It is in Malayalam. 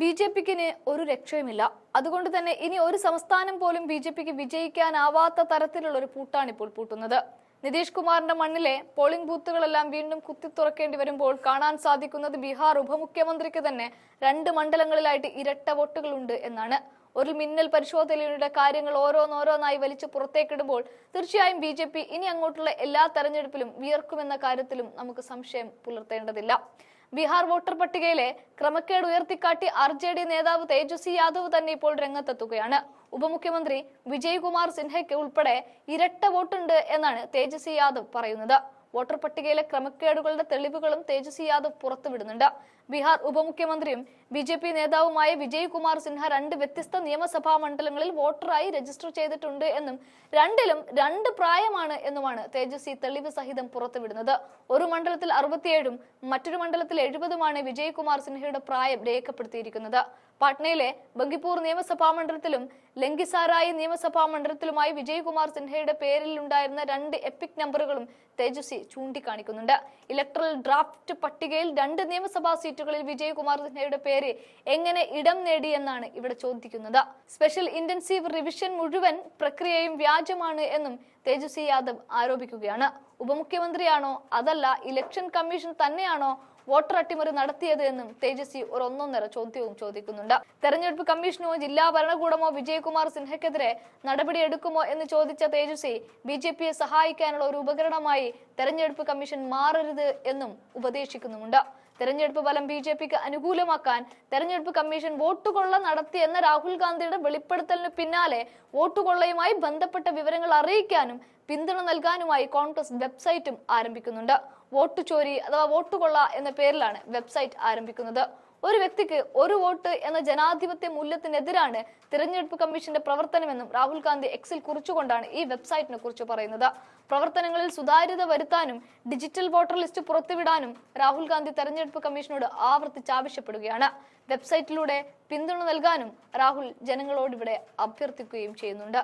ബി.ജെ.പിക്ക് ഒരു രക്ഷയുമില്ല. അതുകൊണ്ട് തന്നെ ഇനി ഒരു സംസ്ഥാനം പോലും ബി.ജെ.പിക്ക് വിജയിക്കാനാവാത്ത തരത്തിലുള്ള ഒരു പൂട്ടാണ് ഇപ്പോൾ പൂട്ടുന്നത്. നിതീഷ് കുമാറിന്റെ മണ്ണിലെ പോളിംഗ് ബൂത്തുകളെല്ലാം വീണ്ടും കുത്തി തുറക്കേണ്ടി വരുമ്പോൾ കാണാൻ സാധിക്കുന്നത് ബീഹാർ ഉപമുഖ്യമന്ത്രിക്ക് തന്നെ 2 മണ്ഡലങ്ങളിലായിട്ട് ഇരട്ട വോട്ടുകളുണ്ട് എന്നാണ്. ഒരു മിന്നൽ പരിശോധനയുടെ കാര്യങ്ങൾ ഓരോന്നോരോന്നായി വലിച്ചു പുറത്തേക്കിടുമ്പോൾ തീർച്ചയായും ബി.ജെ.പി ഇനി അങ്ങോട്ടുള്ള എല്ലാ തെരഞ്ഞെടുപ്പിലും വിയർക്കുമെന്ന കാര്യത്തിലും നമുക്ക് സംശയം പുലർത്തേണ്ടതില്ല. ബീഹാർ വോട്ടർ പട്ടികയിലെ ക്രമക്കേട് ഉയർത്തിക്കാട്ടി ആർ.ജെ.ഡി നേതാവ് തേജസ്വി യാദവ് തന്നെ ഇപ്പോൾ രംഗത്തെത്തുകയാണ്. ഉപമുഖ്യമന്ത്രി വിജയ്കുമാർ സിൻഹയ്ക്ക് ഉൾപ്പെടെ ഇരട്ട വോട്ടുണ്ട് എന്നാണ് തേജസ്വി യാദവ് പറയുന്നത്. വോട്ടർ പട്ടികയിലെ ക്രമക്കേടുകളുടെ തെളിവുകളും തേജസ്വി യാദവ് പുറത്തുവിടുന്നുണ്ട്. ബീഹാർ ഉപമുഖ്യമന്ത്രിയും ബി.ജെ.പി നേതാവുമായ വിജയ്കുമാർ സിൻഹ 2 വ്യത്യസ്ത നിയമസഭാ മണ്ഡലങ്ങളിൽ വോട്ടറായി രജിസ്റ്റർ ചെയ്തിട്ടുണ്ട് എന്നും 2ലും 2 പ്രായമാണ് എന്നുമാണ് തേജസ്വി തെളിവ് സഹിതം പുറത്തുവിടുന്നത്. ഒരു മണ്ഡലത്തിൽ 67ഉം മറ്റൊരു മണ്ഡലത്തിൽ 70ഉമാണ് വിജയ്കുമാർ സിൻഹയുടെ പ്രായം രേഖപ്പെടുത്തിയിരിക്കുന്നത്. പാട്നയിലെ ബങ്കിപ്പൂർ നിയമസഭാ മണ്ഡലത്തിലും ലങ്കിസാരായി നിയമസഭാ മണ്ഡലത്തിലുമായി വിജയ്കുമാർ സിൻഹയുടെ പേരിൽ ഉണ്ടായിരുന്ന 2 എപ്പിക് നമ്പറുകളും തേജസ്വി ചൂണ്ടിക്കാണിക്കുന്നുണ്ട്. ഇലക്ട്രൽ ഡ്രാഫ്റ്റ് പട്ടികയിൽ 2 നിയമസഭാ സീറ്റുകളിൽ വിജയ്കുമാർ സിൻഹയുടെ പേര് എങ്ങനെ ഇടം നേടി എന്നാണ് ഇവിടെ ചോദിക്കുന്നത്. സ്പെഷ്യൽ ഇന്റൻസീവ് റിവിഷൻ മുഴുവൻ പ്രക്രിയയും വ്യാജമാണ് എന്നും തേജസ്വി യാദവ് ആരോപിക്കുകയാണ്. ഉപമുഖ്യമന്ത്രിയാണോ അതല്ല ഇലക്ഷൻ കമ്മീഷൻ തന്നെയാണോ വോട്ടർ അട്ടിമറി നടത്തിയത് എന്നും തേജസ്വി ഒരു ഒന്നൊന്നര ചോദ്യവും ചോദിക്കുന്നുണ്ട്. തെരഞ്ഞെടുപ്പ് കമ്മീഷനോ ജില്ലാ ഭരണകൂടമോ വിജയ്കുമാർ സിൻഹയ്ക്കെതിരെ നടപടിയെടുക്കുമോ എന്ന് ചോദിച്ച തേജസ്വി ബി.ജെ.പിയെ സഹായിക്കാനുള്ള ഒരു ഉപകരണമായി തെരഞ്ഞെടുപ്പ് കമ്മീഷൻ മാറരുത് എന്നും ഉപദേശിക്കുന്നുമുണ്ട്. തെരഞ്ഞെടുപ്പ് ഫലം ബി.ജെ.പിക്ക് അനുകൂലമാക്കാൻ തെരഞ്ഞെടുപ്പ് കമ്മീഷൻ വോട്ടുകൊള്ള നടത്തിയെന്ന രാഹുൽ ഗാന്ധിയുടെ വെളിപ്പെടുത്തലിന് പിന്നാലെ വോട്ടുകൊള്ളയുമായി ബന്ധപ്പെട്ട വിവരങ്ങൾ അറിയിക്കാനും പിന്തുണ നൽകാനുമായി കോൺഗ്രസ് വെബ്സൈറ്റും ആരംഭിക്കുന്നുണ്ട്. വോട്ട് ചോരി അഥവാ വോട്ടുകൊള്ള എന്ന പേരിലാണ് വെബ്സൈറ്റ് ആരംഭിക്കുന്നത്. ഒരു വ്യക്തിക്ക് ഒരു വോട്ട് എന്ന ജനാധിപത്യ മൂല്യത്തിനെതിരാണ് തിരഞ്ഞെടുപ്പ് കമ്മീഷന്റെ പ്രവർത്തനമെന്നും രാഹുൽ ഗാന്ധി എക്സിൽ കുറിച്ചുകൊണ്ടാണ് ഈ വെബ്സൈറ്റിനെ കുറിച്ച് പറയുന്നത്. പ്രവർത്തനങ്ങളിൽ സുതാര്യത വരുത്താനും ഡിജിറ്റൽ വോട്ടർ ലിസ്റ്റ് പുറത്തുവിടാനും രാഹുൽ ഗാന്ധി തെരഞ്ഞെടുപ്പ് കമ്മീഷനോട് ആവർത്തിച്ച് ആവശ്യപ്പെടുകയാണ്. വെബ്സൈറ്റിലൂടെ പിന്തുണ നൽകാനും രാഹുൽ ജനങ്ങളോട് ഇവിടെ അഭ്യർത്ഥിക്കുകയും ചെയ്യുന്നുണ്ട്.